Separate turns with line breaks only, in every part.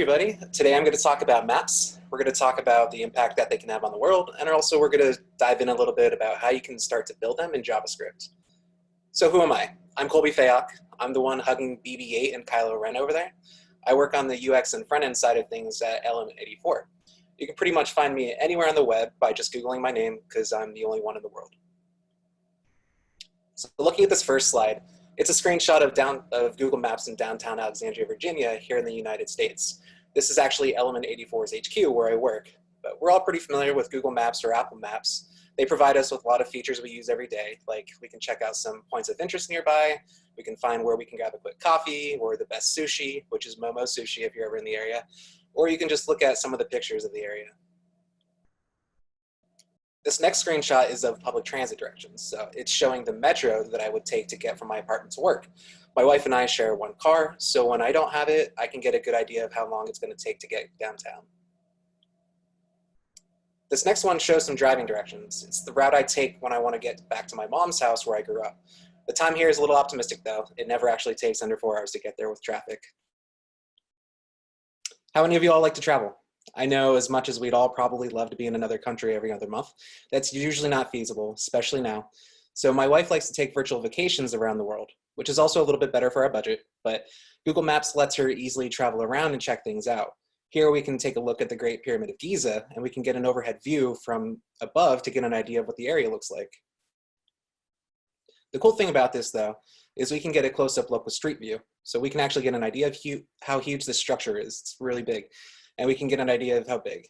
everybody. Today I'm going to talk about maps. We're going to talk about the impact that they can have on the world, and also we're going to dive in a little bit about how you can start to build them in JavaScript. So who am I? I'm Colby Fayock. I'm the one hugging BB-8 and Kylo Ren over there. I work on the UX and front-end side of things at Element84. You can pretty much find me anywhere on the web by just Googling my name because I'm the only one in the world. So looking at this first slide, it's a screenshot of Google Maps in downtown Alexandria, Virginia, here in the United States. This is actually Element84's HQ where I work, but we're all pretty familiar with Google Maps or Apple Maps. They provide us with a lot of features we use every day, like we can check out some points of interest nearby, we can find where we can grab a quick coffee, or the best sushi, which is Momo Sushi if you're ever in the area, or you can just look at some of the pictures of the area. This next screenshot is of public transit directions. So it's showing the metro that I would take to get from my apartment to work. My wife and I share one car, so when I don't have it, I can get a good idea of how long it's going to take to get downtown. This next one shows some driving directions. It's the route I take when I want to get back to my mom's house where I grew up. The time here is a little optimistic though. It never actually takes under 4 hours to get there with traffic. How many of you all like to travel? I know as much as we'd all probably love to be in another country every other month, that's usually not feasible, especially now. So my wife likes to take virtual vacations around the world, which is also a little bit better for our budget, but Google Maps lets her easily travel around and check things out. Here we can take a look at the Great Pyramid of Giza, and we can get an overhead view from above to get an idea of what the area looks like. The cool thing about this, though, is we can get a close-up look with Street View. So we can actually get an idea of how huge this structure is. It's really big. And we can get an idea of how big.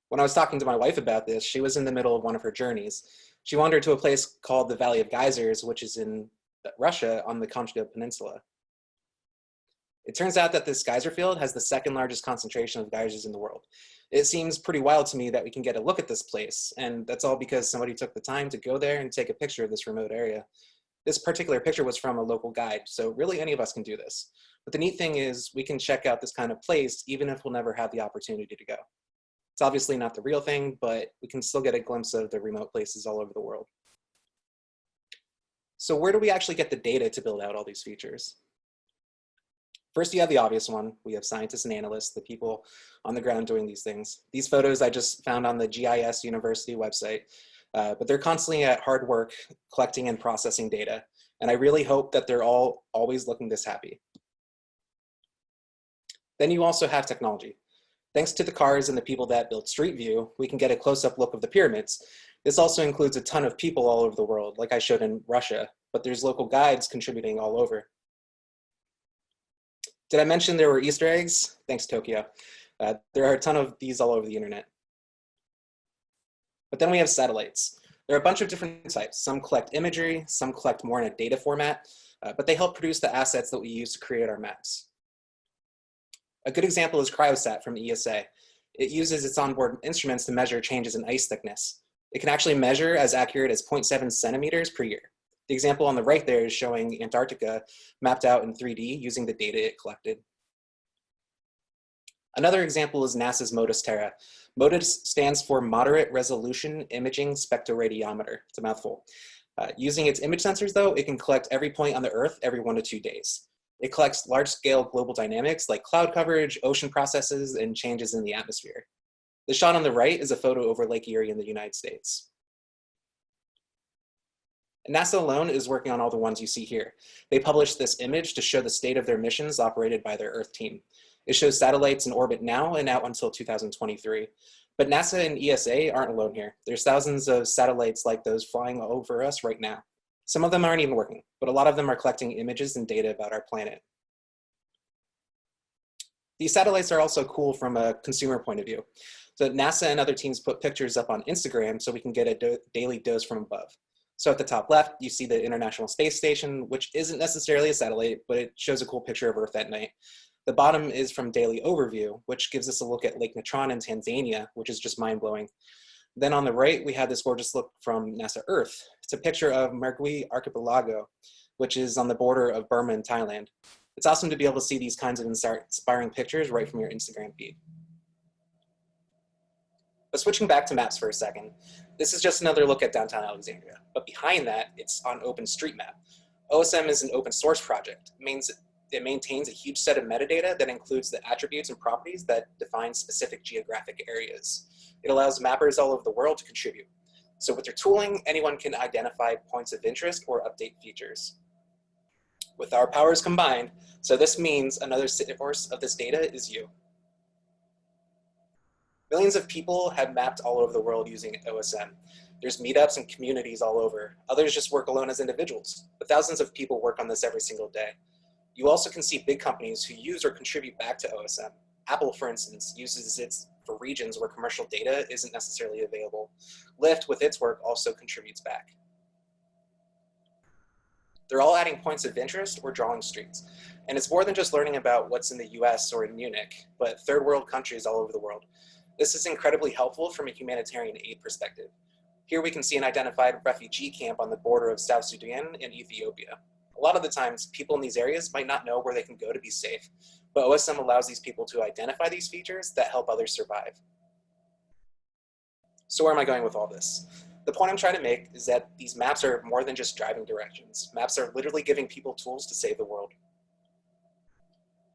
When I was talking to my wife about this, she was in the middle of one of her journeys. She wandered to a place called the Valley of Geysers, which is in Russia on the Kamchatka Peninsula. It turns out that this geyser field has the second largest concentration of geysers in the world. It seems pretty wild to me that we can get a look at this place, and that's all because somebody took the time to go there and take a picture of this remote area. This particular picture was from a local guide, so really any of us can do this. But the neat thing is we can check out this kind of place even if we'll never have the opportunity to go. It's obviously not the real thing, but we can still get a glimpse of the remote places all over the world. So where do we actually get the data to build out all these features? First, you have the obvious one. We have scientists and analysts, the people on the ground doing these things. These photos I just found on the GIS University website, but they're constantly at hard work collecting and processing data. And I really hope that they're all always looking this happy. Then you also have technology. Thanks to the cars and the people that built Street View, we can get a close-up look of the pyramids. This also includes a ton of people all over the world, like I showed in Russia, but there's local guides contributing all over. Did I mention there were Easter eggs? Thanks, Tokyo. There are a ton of these all over the internet. But then we have satellites. There are a bunch of different types. Some collect imagery, some collect more in a data format, but they help produce the assets that we use to create our maps. A good example is Cryosat from ESA. It uses its onboard instruments to measure changes in ice thickness. It can actually measure as accurate as 0.7 centimeters per year. The example on the right there is showing Antarctica mapped out in 3D using the data it collected. Another example is NASA's MODIS Terra. MODIS stands for Moderate Resolution Imaging Spectroradiometer. It's a mouthful. Using its image sensors, though, it can collect every point on the Earth every 1 to 2 days. It collects large-scale global dynamics like cloud coverage, ocean processes, and changes in the atmosphere. The shot on the right is a photo over Lake Erie in the United States. And NASA alone is working on all the ones you see here. They published this image to show the state of their missions operated by their Earth team. It shows satellites in orbit now and out until 2023. But NASA and ESA aren't alone here. There's thousands of satellites like those flying over us right now. Some of them aren't even working, but a lot of them are collecting images and data about our planet. These satellites are also cool from a consumer point of view. So NASA and other teams put pictures up on Instagram so we can get a daily dose from above. So at the top left, you see the International Space Station, which isn't necessarily a satellite, but it shows a cool picture of Earth at night. The bottom is from Daily Overview, which gives us a look at Lake Natron in Tanzania, which is just mind-blowing. Then on the right, we have this gorgeous look from NASA Earth. It's a picture of Margui Archipelago, which is on the border of Burma and Thailand. It's awesome to be able to see these kinds of inspiring pictures right from your Instagram feed. But switching back to maps for a second, this is just another look at downtown Alexandria. But behind that, it's on OpenStreetMap. OSM is an open source project. It means It maintains a huge set of metadata that includes the attributes and properties that define specific geographic areas. It allows mappers all over the world to contribute. So with their tooling, anyone can identify points of interest or update features. With our powers combined, so this means another source of this data is you. Millions of people have mapped all over the world using OSM. There's meetups and communities all over. Others just work alone as individuals, but thousands of people work on this every single day. You also can see big companies who use or contribute back to OSM. Apple, for instance, uses it for regions where commercial data isn't necessarily available. Lyft, with its work, also contributes back. They're all adding points of interest or drawing streets. And it's more than just learning about what's in the US or in Munich, but third world countries all over the world. This is incredibly helpful from a humanitarian aid perspective. Here we can see an identified refugee camp on the border of South Sudan and Ethiopia. A lot of the times, people in these areas might not know where they can go to be safe, but OSM allows these people to identify these features that help others survive. So where am I going with all this? The point I'm trying to make is that these maps are more than just driving directions. Maps are literally giving people tools to save the world.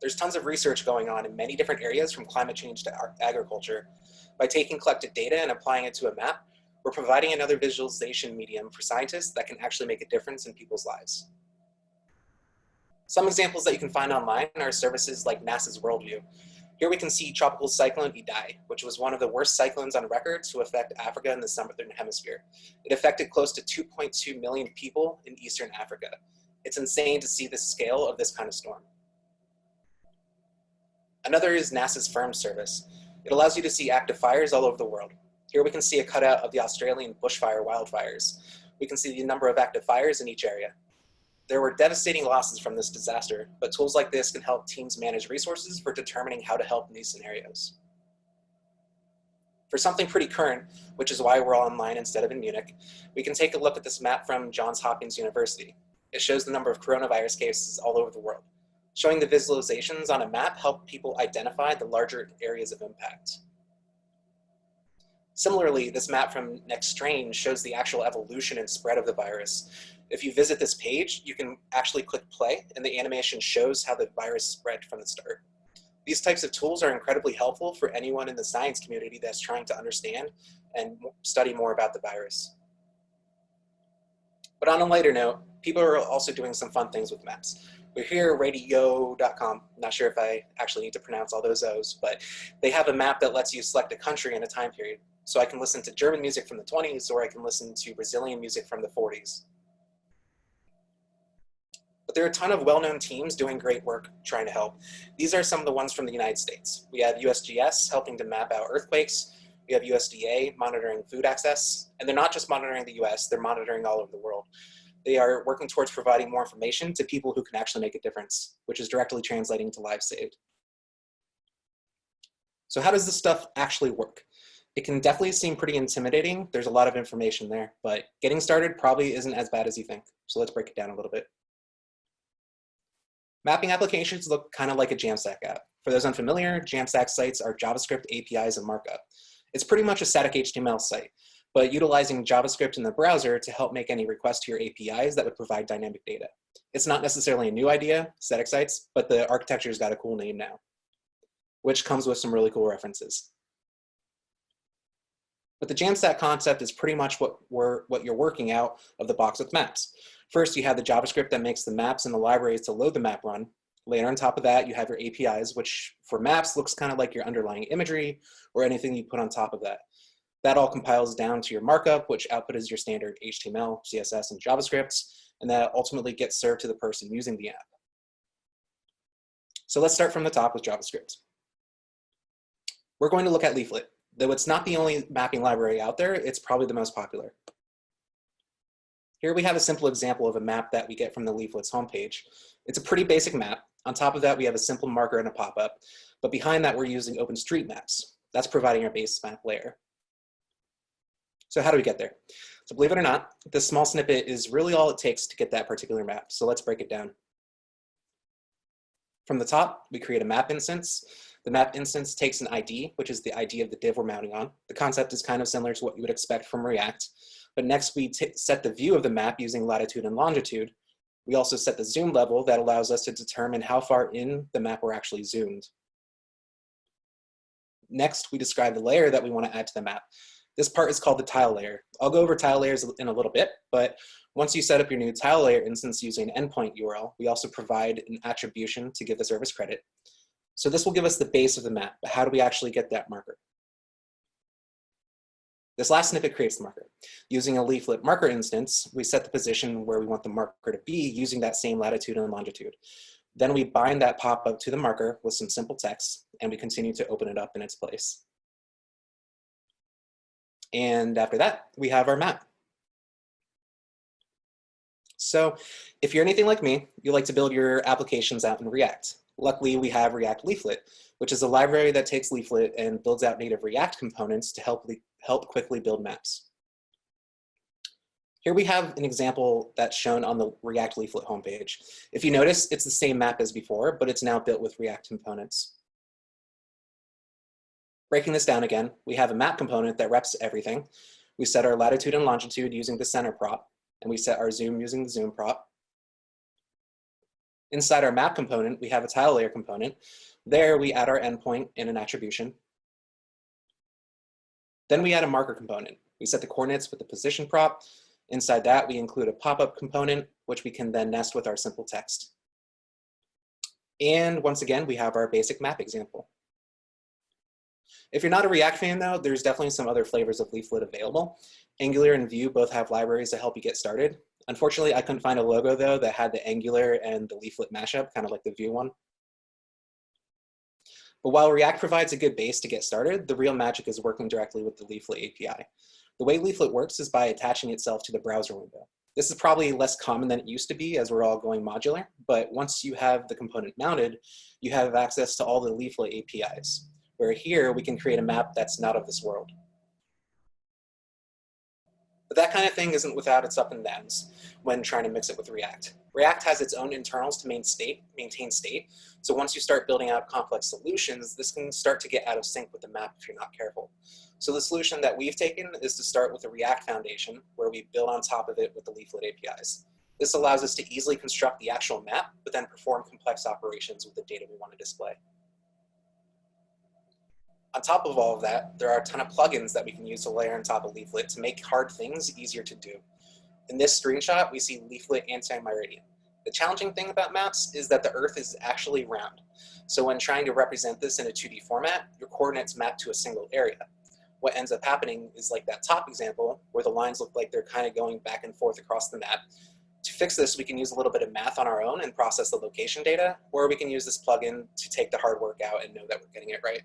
There's tons of research going on in many different areas, from climate change to agriculture. By taking collected data and applying it to a map, we're providing another visualization medium for scientists that can actually make a difference in people's lives. Some examples that you can find online are services like NASA's Worldview. Here we can see Tropical Cyclone Idai, which was one of the worst cyclones on record to affect Africa in the Southern Hemisphere. It affected close to 2.2 million people in Eastern Africa. It's insane to see the scale of this kind of storm. Another is NASA's FIRM service. It allows you to see active fires all over the world. Here we can see a cutout of the Australian bushfire wildfires. We can see the number of active fires in each area. There were devastating losses from this disaster, but tools like this can help teams manage resources for determining how to help in these scenarios. For something pretty current, which is why we're all online instead of in Munich, we can take a look at this map from Johns Hopkins University. It shows the number of coronavirus cases all over the world. Showing the visualizations on a map help people identify the larger areas of impact. Similarly, this map from Next Strain shows the actual evolution and spread of the virus. If you visit this page, you can actually click play, and the animation shows how the virus spread from the start. These types of tools are incredibly helpful for anyone in the science community that's trying to understand and study more about the virus. But on a lighter note, people are also doing some fun things with maps. We're here at radio.com. Not sure if I actually need to pronounce all those O's, but they have a map that lets you select a country and a time period. So I can listen to German music from the 20s, or I can listen to Brazilian music from the 40s. But there are a ton of well-known teams doing great work trying to help. These are some of the ones from the United States. We have USGS helping to map out earthquakes. We have USDA monitoring food access. And they're not just monitoring the US, they're monitoring all over the world. They are working towards providing more information to people who can actually make a difference, which is directly translating to lives saved. So how does this stuff actually work? It can definitely seem pretty intimidating. There's a lot of information there, but getting started probably isn't as bad as you think. So let's break it down a little bit. Mapping applications look kind of like a JAMstack app. For those unfamiliar, JAMstack sites are JavaScript APIs and markup. It's pretty much a static HTML site, but utilizing JavaScript in the browser to help make any request to your APIs that would provide dynamic data. It's not necessarily a new idea, static sites, but the architecture's got a cool name now, which comes with some really cool references. But the JAMstack concept is pretty much what you're working out of the box with maps. First, you have the JavaScript that makes the maps and the libraries to load the map run. Later on top of that, you have your APIs, which for maps looks kind of like your underlying imagery or anything you put on top of that. That all compiles down to your markup, which output is your standard HTML, CSS, and JavaScript, and that ultimately gets served to the person using the app. So let's start from the top with JavaScript. We're going to look at Leaflet. Though it's not the only mapping library out there, it's probably the most popular. Here we have a simple example of a map that we get from the Leaflet's homepage. It's a pretty basic map. On top of that, we have a simple marker and a pop-up. But behind that, we're using OpenStreetMaps. That's providing our base map layer. So how do we get there? So believe it or not, this small snippet is really all it takes to get that particular map. So let's break it down. From the top, we create a map instance. The map instance takes an ID, which is the ID of the div we're mounting on. The concept is kind of similar to what you would expect from React. But next, we set the view of the map using latitude and longitude. We also set the zoom level that allows us to determine how far in the map we're actually zoomed. Next, we describe the layer that we want to add to the map. This part is called the tile layer. I'll go over tile layers in a little bit, but once you set up your new tile layer instance using an endpoint URL, we also provide an attribution to give the service credit. So this will give us the base of the map, but how do we actually get that marker? This last snippet creates the marker. Using a leaflet marker instance, we set the position where we want the marker to be using that same latitude and longitude. Then we bind that pop-up to the marker with some simple text, and we continue to open it up in its place. And after that, we have our map. So if you're anything like me, you like to build your applications out in React. Luckily, we have React Leaflet, which is a library that takes Leaflet and builds out native React components to help quickly build maps. Here we have an example that's shown on the React Leaflet homepage. If you notice, it's the same map as before, but it's now built with React components. Breaking this down again, we have a map component that reps everything. We set our latitude and longitude using the center prop, and we set our zoom using the zoom prop. Inside our map component, we have a tile layer component. There we add our endpoint and an attribution. Then we add a marker component. We set the coordinates with the position prop. Inside that, we include a pop-up component, which we can then nest with our simple text. And once again, we have our basic map example. If you're not a React fan though, there's definitely some other flavors of Leaflet available. Angular and Vue both have libraries to help you get started. Unfortunately, I couldn't find a logo though that had the Angular and the Leaflet mashup, kind of like the Vue one. But while React provides a good base to get started, the real magic is working directly with the Leaflet API. The way Leaflet works is by attaching itself to the browser window. This is probably less common than it used to be as we're all going modular, but once you have the component mounted, you have access to all the Leaflet APIs, where here we can create a map that's not of this world. But that kind of thing isn't without its ups and downs when trying to mix it with React. React has its own internals to maintain state, so once you start building out complex solutions, this can start to get out of sync with the map if you're not careful. So the solution that we've taken is to start with a React foundation, where we build on top of it with the Leaflet APIs. This allows us to easily construct the actual map, but then perform complex operations with the data we want to display. On top of all of that, there are a ton of plugins that we can use to layer on top of Leaflet to make hard things easier to do. In this screenshot, we see Leaflet anti-meridian. The challenging thing about maps is that the Earth is actually round. So when trying to represent this in a 2D format, your coordinates map to a single area. What ends up happening is like that top example, where the lines look like they're kind of going back and forth across the map. To fix this, we can use a little bit of math on our own and process the location data, or we can use this plugin to take the hard work out and know that we're getting it right.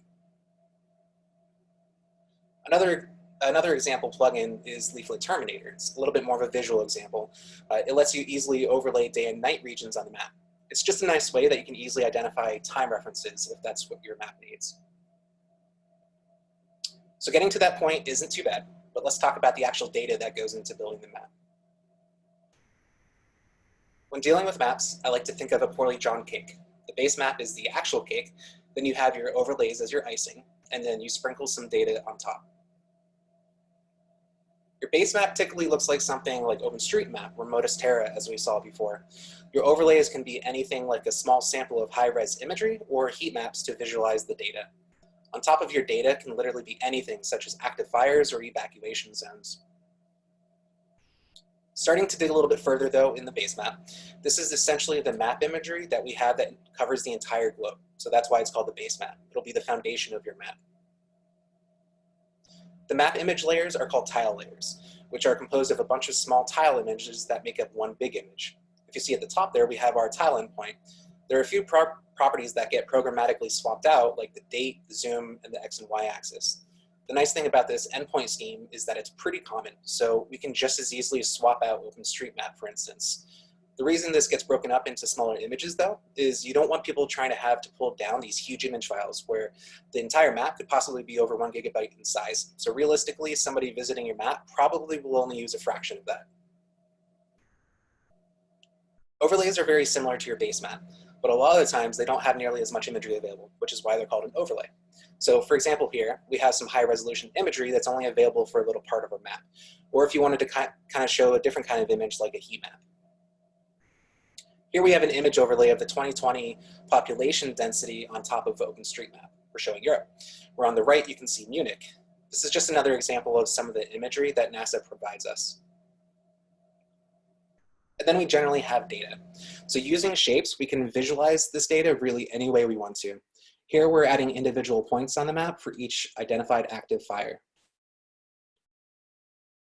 Another example plugin is Leaflet Terminator. It's a little bit more of a visual example. It lets you easily overlay day and night regions on the map. It's just a nice way that you can easily identify time references if that's what your map needs. So getting to that point isn't too bad, but let's talk about the actual data that goes into building the map. When dealing with maps, I like to think of a poorly drawn cake. The base map is the actual cake, then you have your overlays as your icing, and then you sprinkle some data on top. Your base map typically looks like something like OpenStreetMap or Modus Terra, as we saw before. Your overlays can be anything like a small sample of high-res imagery or heat maps to visualize the data. On top of your data can literally be anything, such as active fires or evacuation zones. Starting to dig a little bit further, though, in the base map, this is essentially the map imagery that we have that covers the entire globe. So that's why it's called the base map. It'll be the foundation of your map. The map image layers are called tile layers, which are composed of a bunch of small tile images that make up one big image. If you see at the top there, we have our tile endpoint. There are a few properties that get programmatically swapped out, like the date, the zoom, and the X and Y axis. The nice thing about this endpoint scheme is that it's pretty common, so we can just as easily swap out OpenStreetMap, for instance. The reason this gets broken up into smaller images, though, is you don't want people trying to have to pull down these huge image files where the entire map could possibly be over 1 GB in size. So realistically, somebody visiting your map probably will only use a fraction of that. Overlays are very similar to your base map, but a lot of the times they don't have nearly as much imagery available, which is why they're called an overlay. So for example here, we have some high resolution imagery that's only available for a little part of our map. Or if you wanted to kind of show a different kind of image like a heat map. Here we have an image overlay of the 2020 population density on top of OpenStreetMap. We're showing Europe. Where on the right, you can see Munich. This is just another example of some of the imagery that NASA provides us. And then we generally have data. So using shapes, we can visualize this data really any way we want to. Here we're adding individual points on the map for each identified active fire.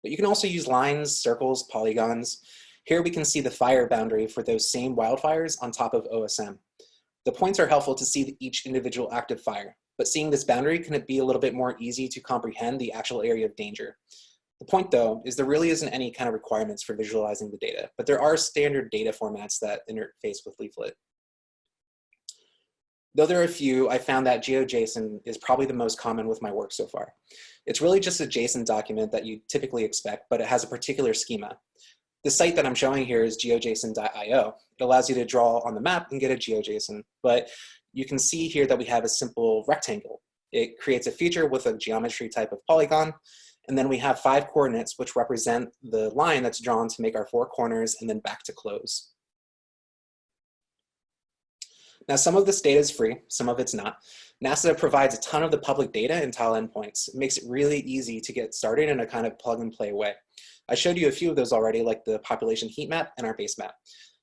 But you can also use lines, circles, polygons. Here we can see the fire boundary for those same wildfires on top of OSM. The points are helpful to see each individual active fire, but seeing this boundary can be a little bit more easy to comprehend the actual area of danger. The point, though, is there really isn't any kind of requirements for visualizing the data, but there are standard data formats that interface with Leaflet. Though there are a few, I found that GeoJSON is probably the most common with my work so far. It's really just a JSON document that you typically expect, but it has a particular schema. The site that I'm showing here is geojson.io. It allows you to draw on the map and get a GeoJSON, but you can see here that we have a simple rectangle. It creates a feature with a geometry type of polygon, and then we have 5 coordinates which represent the line that's drawn to make our 4 corners and then back to close. Now, some of this data is free, some of it's not. NASA provides a ton of the public data and tile endpoints. It makes it really easy to get started in a kind of plug and play way. I showed you a few of those already, like the population heat map and our base map.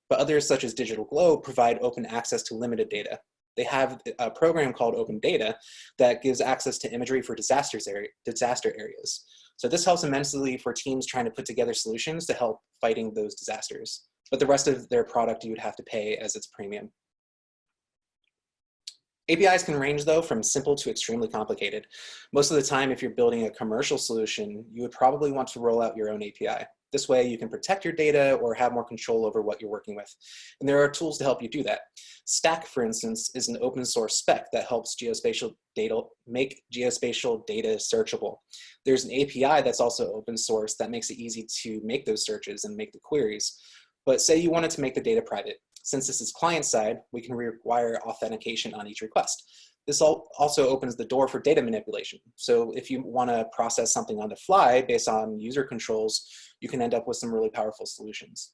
But others, such as Digital Globe, provide open access to limited data. They have a program called Open Data that gives access to imagery for disaster areas. So this helps immensely for teams trying to put together solutions to help fighting those disasters. But the rest of their product you would have to pay as its premium. APIs can range, though, from simple to extremely complicated. Most of the time, if you're building a commercial solution, you would probably want to roll out your own API. This way, you can protect your data or have more control over what you're working with. And there are tools to help you do that. Stack, for instance, is an open source spec that helps geospatial data make geospatial data searchable. There's an API that's also open source that makes it easy to make those searches and make the queries. But say you wanted to make the data private. Since this is client-side, we can require authentication on each request. This also opens the door for data manipulation. So if you want to process something on the fly based on user controls, you can end up with some really powerful solutions.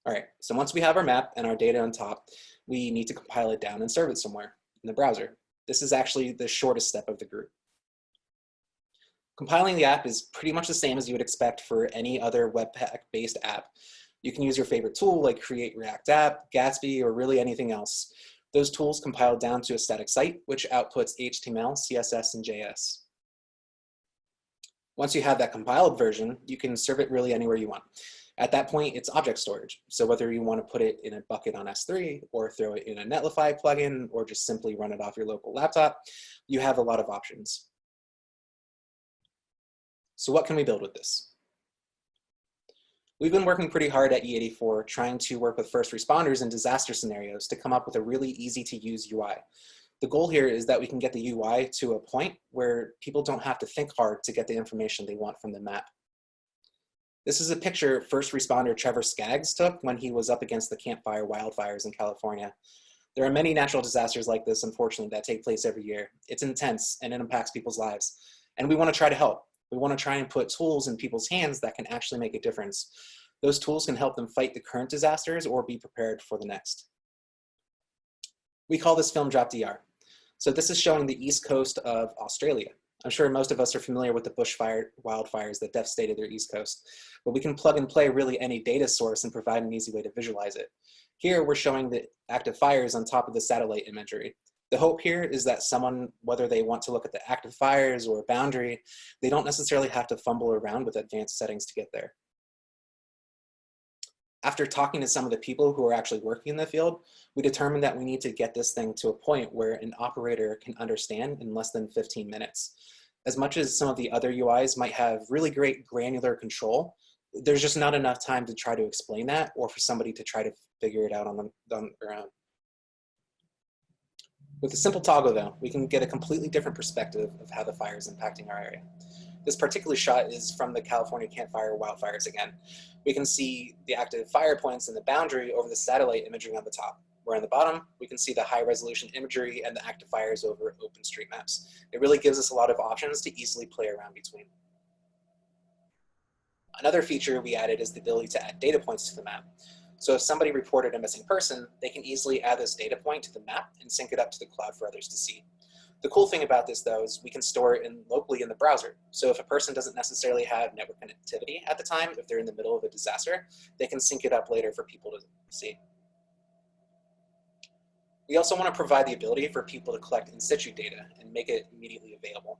All right, so once we have our map and our data on top, we need to compile it down and serve it somewhere in the browser. This is actually the shortest step of the group. Compiling the app is pretty much the same as you would expect for any other Webpack-based app. You can use your favorite tool like Create React App, Gatsby, or really anything else. Those tools compile down to a static site, which outputs HTML, CSS, and JS. Once you have that compiled version, you can serve it really anywhere you want. At that point, it's object storage. So whether you want to put it in a bucket on S3, or throw it in a Netlify plugin, or just simply run it off your local laptop, you have a lot of options. So what can we build with this? We've been working pretty hard at E84 trying to work with first responders in disaster scenarios to come up with a really easy to use UI. The goal here is that we can get the UI to a point where people don't have to think hard to get the information they want from the map. This is a picture first responder Trevor Skaggs took when he was up against the Camp Fire wildfires in California. There are many natural disasters like this, unfortunately, that take place every year. It's intense and it impacts people's lives. And we want to try to help. We want to try and put tools in people's hands that can actually make a difference. Those tools can help them fight the current disasters or be prepared for the next. We call this film drop DR. So this is showing the east coast of Australia. I'm sure most of us are familiar with the bushfire wildfires that devastated their east coast, but we can plug and play really any data source and provide an easy way to visualize it. Here we're showing the active fires on top of the satellite imagery. The hope here is that someone, whether they want to look at the active fires or boundary, they don't necessarily have to fumble around with advanced settings to get there. After talking to some of the people who are actually working in the field, we determined that we need to get this thing to a point where an operator can understand in less than 15 minutes. As much as some of the other UIs might have really great granular control, there's just not enough time to try to explain that or for somebody to try to figure it out on their own. With a simple toggle, though, we can get a completely different perspective of how the fire is impacting our area. This particular shot is from the California Camp Fire wildfires again. We can see the active fire points and the boundary over the satellite imagery on the top, where on the bottom, we can see the high-resolution imagery and the active fires over OpenStreetMaps. It really gives us a lot of options to easily play around between. Another feature we added is the ability to add data points to the map. So if somebody reported a missing person, they can easily add this data point to the map and sync it up to the cloud for others to see. The cool thing about this, though, is we can store it locally in the browser. So if a person doesn't necessarily have network connectivity at the time, if they're in the middle of a disaster, they can sync it up later for people to see. We also want to provide the ability for people to collect in situ data and make it immediately available.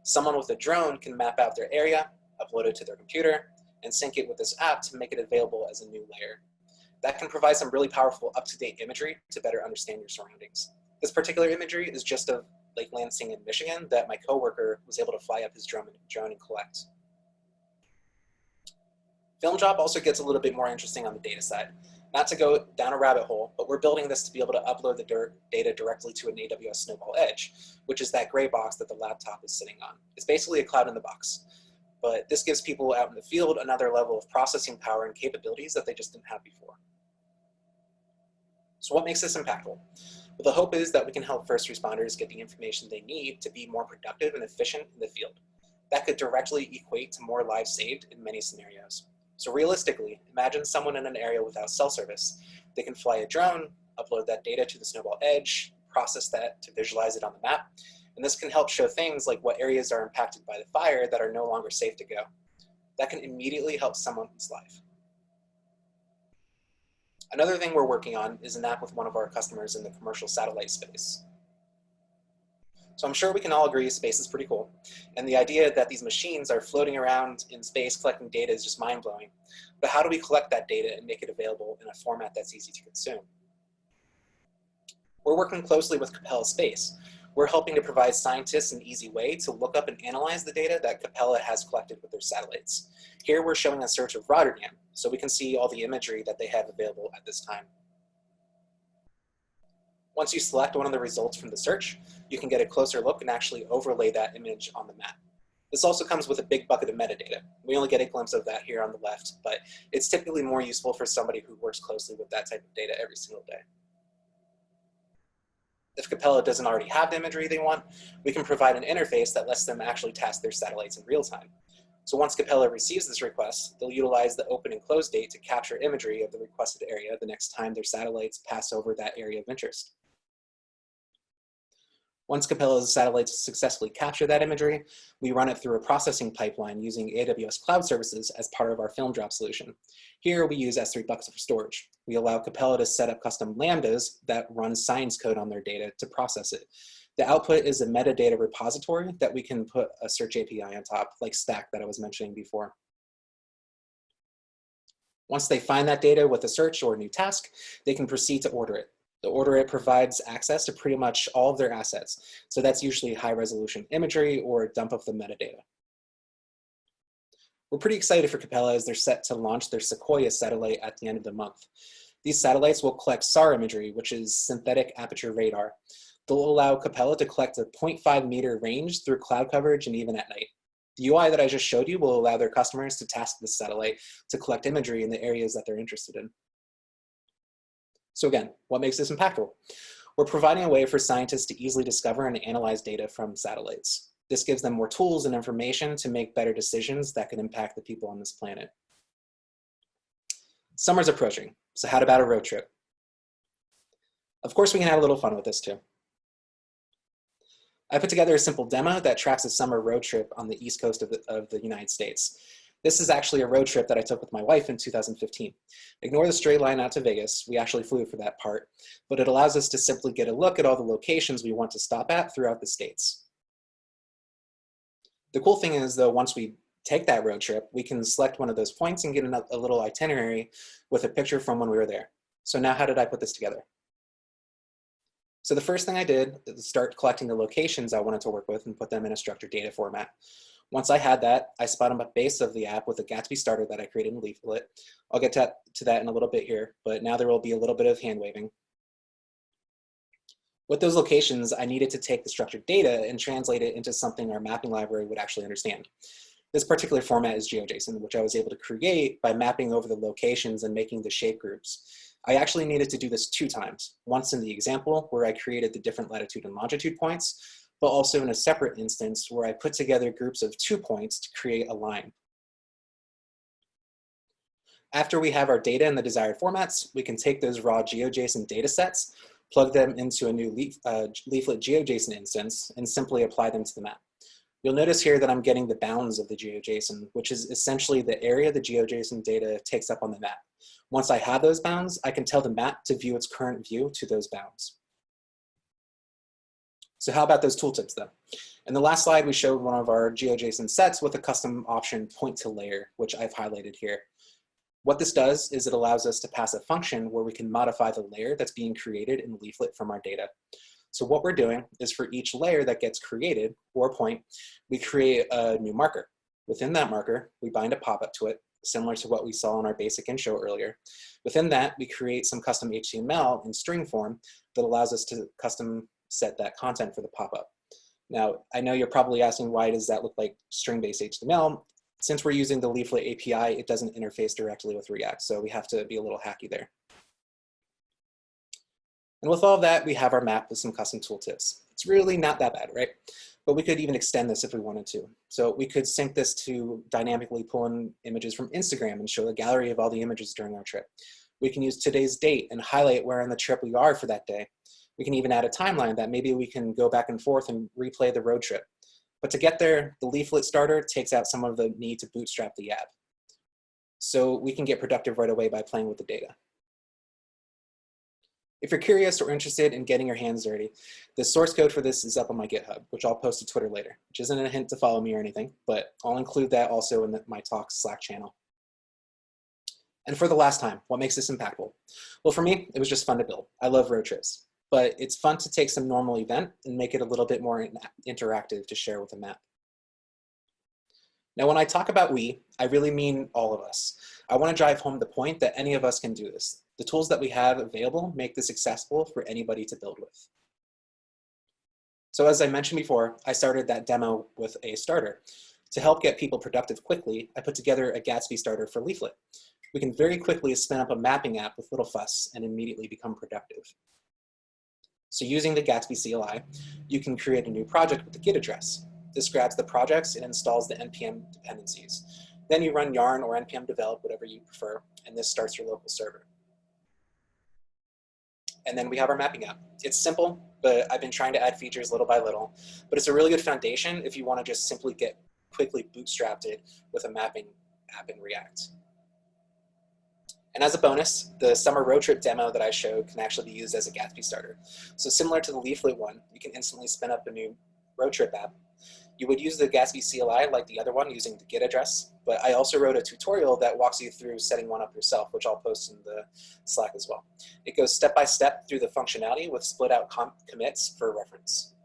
Someone with a drone can map out their area, upload it to their computer, and sync it with this app to make it available as a new layer. That can provide some really powerful up-to-date imagery to better understand your surroundings. This particular imagery is just of Lake Lansing in Michigan that my coworker was able to fly up his drone and collect. FilmDrop also gets a little bit more interesting on the data side. Not to go down a rabbit hole, but we're building this to be able to upload the data directly to an AWS Snowball Edge, which is that gray box that the laptop is sitting on. It's basically a cloud in the box, but this gives people out in the field another level of processing power and capabilities that they just didn't have before. So what makes this impactful? Well, the hope is that we can help first responders get the information they need to be more productive and efficient in the field. That could directly equate to more lives saved in many scenarios. So realistically, imagine someone in an area without cell service. They can fly a drone, upload that data to the Snowball Edge, process that to visualize it on the map, and this can help show things like what areas are impacted by the fire that are no longer safe to go. That can immediately help someone's life. Another thing we're working on is an app with one of our customers in the commercial satellite space. So I'm sure we can all agree space is pretty cool. And the idea that these machines are floating around in space collecting data is just mind-blowing. But how do we collect that data and make it available in a format that's easy to consume? We're working closely with Capella Space. We're helping to provide scientists an easy way to look up and analyze the data that Capella has collected with their satellites. Here we're showing a search of Rotterdam, so we can see all the imagery that they have available at this time. Once you select one of the results from the search, you can get a closer look and actually overlay that image on the map. This also comes with a big bucket of metadata. We only get a glimpse of that here on the left, but it's typically more useful for somebody who works closely with that type of data every single day. If Capella doesn't already have the imagery they want, we can provide an interface that lets them actually task their satellites in real time. So once Capella receives this request, they'll utilize the open and close date to capture imagery of the requested area the next time their satellites pass over that area of interest. Once Capella's satellites successfully capture that imagery, we run it through a processing pipeline using AWS Cloud Services as part of our FilmDrop solution. Here we use S3 buckets for storage. We allow Capella to set up custom lambdas that run science code on their data to process it. The output is a metadata repository that we can put a search API on top, like Stack that I was mentioning before. Once they find that data with a search or a new task, they can proceed to order it. The order it provides access to pretty much all of their assets. So that's usually high resolution imagery or a dump of the metadata. We're pretty excited for Capella as they're set to launch their Sequoia satellite at the end of the month. These satellites will collect SAR imagery, which is synthetic aperture radar. They'll allow Capella to collect a 0.5 meter range through cloud coverage and even at night. The UI that I just showed you will allow their customers to task the satellite to collect imagery in the areas that they're interested in. So again, what makes this impactful? We're providing a way for scientists to easily discover and analyze data from satellites. This gives them more tools and information to make better decisions that can impact the people on this planet. Summer's approaching, so how about a road trip? Of course, we can have a little fun with this too. I put together a simple demo that tracks a summer road trip on the east coast of the United States. This is actually a road trip that I took with my wife in 2015. Ignore the straight line out to Vegas. We actually flew for that part, but it allows us to simply get a look at all the locations we want to stop at throughout the states. The cool thing is though, once we take that road trip, we can select one of those points and get a little itinerary with a picture from when we were there. So now how did I put this together? So the first thing I did is start collecting the locations I wanted to work with and put them in a structured data format. Once I had that, I spun up a base of the app with a Gatsby starter that I created in Leaflet. I'll get to that in a little bit here, but now there will be a little bit of hand waving. With those locations, I needed to take the structured data and translate it into something our mapping library would actually understand. This particular format is GeoJSON, which I was able to create by mapping over the locations and making the shape groups. I actually needed to do this 2 times, once in the example where I created the different latitude and longitude points, but also in a separate instance where I put together groups of 2 points to create a line. After we have our data in the desired formats, we can take those raw GeoJSON data sets, plug them into a new leaflet GeoJSON instance, and simply apply them to the map. You'll notice here that I'm getting the bounds of the GeoJSON, which is essentially the area the GeoJSON data takes up on the map. Once I have those bounds, I can tell the map to view its current view to those bounds. So how about those tooltips though? In the last slide, we showed one of our GeoJSON sets with a custom option point to layer, which I've highlighted here. What this does is it allows us to pass a function where we can modify the layer that's being created in the leaflet from our data. So what we're doing is for each layer that gets created, or point, we create a new marker. Within that marker, we bind a pop-up to it, similar to what we saw in our basic intro earlier. Within that, we create some custom HTML in string form that allows us to custom set that content for the pop-up. Now, I know you're probably asking, why does that look like string-based HTML? Since we're using the Leaflet API, it doesn't interface directly with React, so we have to be a little hacky there. And with all of that, we have our map with some custom tooltips. It's really not that bad, right? But we could even extend this if we wanted to. So we could sync this to dynamically pull in images from Instagram and show a gallery of all the images during our trip. We can use today's date and highlight where on the trip we are for that day. We can even add a timeline that maybe we can go back and forth and replay the road trip. But to get there, the leaflet starter takes out some of the need to bootstrap the app. So we can get productive right away by playing with the data. If you're curious or interested in getting your hands dirty, the source code for this is up on my GitHub, which I'll post to Twitter later, which isn't a hint to follow me or anything, but I'll include that also in my talk's Slack channel. And for the last time, what makes this impactful? Well, for me, it was just fun to build. I love road trips. But it's fun to take some normal event and make it a little bit more interactive to share with a map. Now, when I talk about we, I really mean all of us. I want to drive home the point that any of us can do this. The tools that we have available make this accessible for anybody to build with. So as I mentioned before, I started that demo with a starter. To help get people productive quickly, I put together a Gatsby starter for Leaflet. We can very quickly spin up a mapping app with little fuss and immediately become productive. So using the Gatsby CLI, you can create a new project with the Git address. This grabs the projects and installs the NPM dependencies. Then you run yarn or npm develop, whatever you prefer, and this starts your local server. And then we have our mapping app. It's simple, but I've been trying to add features little by little. But it's a really good foundation if you want to just simply get quickly bootstrapped it with a mapping app in React. And as a bonus, the summer road trip demo that I showed can actually be used as a Gatsby starter. So similar to the Leaflet one, you can instantly spin up a new road trip app. You would use the Gatsby CLI like the other one using the Git address, but I also wrote a tutorial that walks you through setting one up yourself, which I'll post in the Slack as well. It goes step by step through the functionality with split out commits for reference.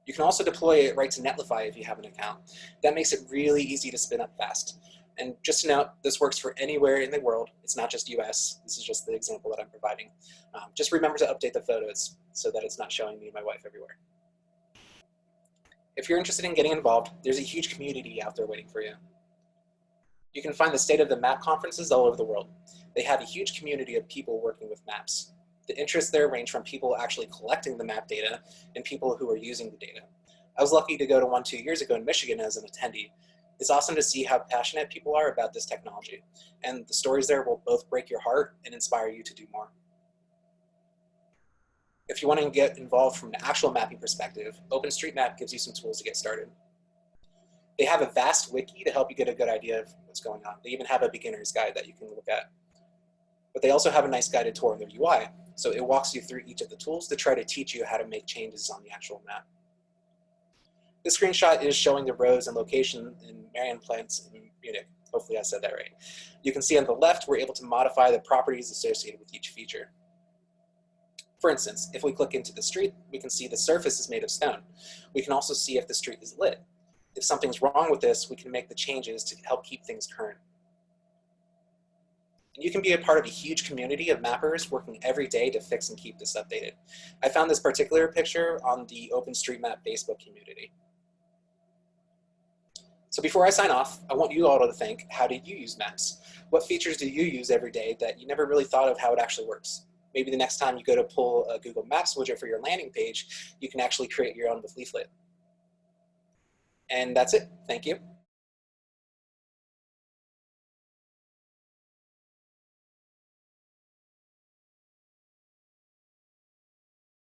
You can also deploy it right to Netlify if you have an account. That makes it really easy to spin up fast. And just to note, this works for anywhere in the world. It's not just US. This is just the example that I'm providing. Just remember to update the photos so that it's not showing me and my wife everywhere. If you're interested in getting involved, there's a huge community out there waiting for you. You can find the State of the Map conferences all over the world. They have a huge community of people working with maps. The interests there range from people actually collecting the map data and people who are using the data. I was lucky to go to one 2 years ago in Michigan as an attendee. It's awesome to see how passionate people are about this technology, and the stories there will both break your heart and inspire you to do more. If you want to get involved from an actual mapping perspective, OpenStreetMap gives you some tools to get started. They have a vast wiki to help you get a good idea of what's going on. They even have a beginner's guide that you can look at. But they also have a nice guided tour of their UI, so it walks you through each of the tools to try to teach you how to make changes on the actual map. This screenshot is showing the roads and location in Marienplatz in Munich. Hopefully I said that right. You can see on the left, we're able to modify the properties associated with each feature. For instance, if we click into the street, we can see the surface is made of stone. We can also see if the street is lit. If something's wrong with this, we can make the changes to help keep things current. And you can be a part of a huge community of mappers working every day to fix and keep this updated. I found this particular picture on the OpenStreetMap Facebook community. So before I sign off, I want you all to think, how do you use maps? What features do you use every day that you never really thought of how it actually works? Maybe the next time you go to pull a Google Maps widget for your landing page, you can actually create your own with Leaflet. And that's it. Thank you.